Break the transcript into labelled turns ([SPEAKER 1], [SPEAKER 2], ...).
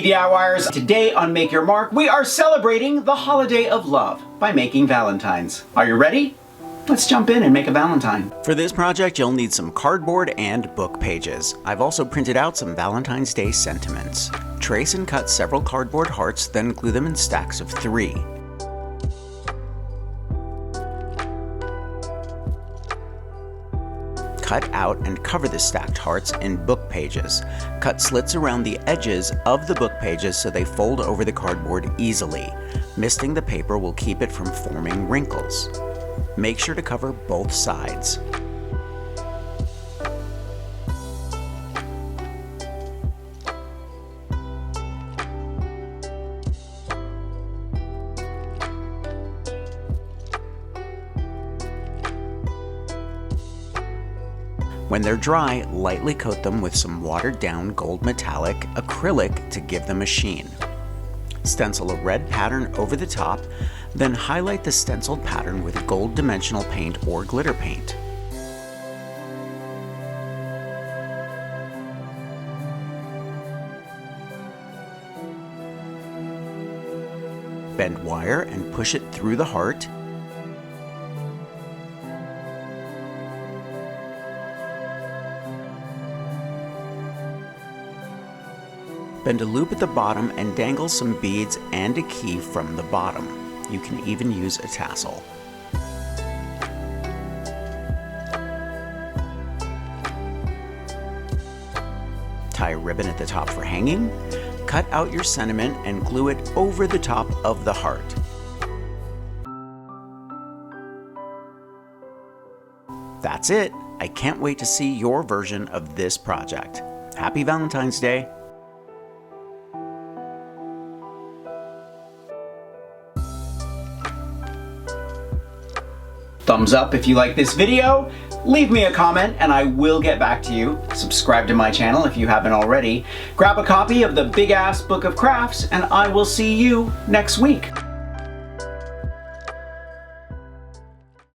[SPEAKER 1] Hey DIYers! Today on Make Your Mark, we are celebrating the holiday of love by making Valentines. Are you ready? Let's jump in and make a Valentine. For this project, you'll need some cardboard and book pages. I've also printed out some Valentine's Day sentiments. Trace and cut several cardboard hearts, then glue them in stacks of 3. Cut out and cover the stacked hearts in book pages. Cut slits around the edges of the book pages so they fold over the cardboard easily. Misting the paper will keep it from forming wrinkles. Make sure to cover both sides. When they're dry, lightly coat them with some watered down gold metallic acrylic to give them a sheen. Stencil a red pattern over the top, then highlight the stenciled pattern with gold dimensional paint or glitter paint. Bend wire and push it through the heart. Bend a loop at the bottom and dangle some beads and a key from the bottom. You can even use a tassel. Tie a ribbon at the top for hanging. Cut out your sentiment and glue it over the top of the heart. That's it! I can't wait to see your version of this project. Happy Valentine's Day! Thumbs up if you like this video, leave me a comment and I will get back to you. Subscribe to my channel if you haven't already. Grab a copy of the Big Ass Book of Crafts and I will see you next week.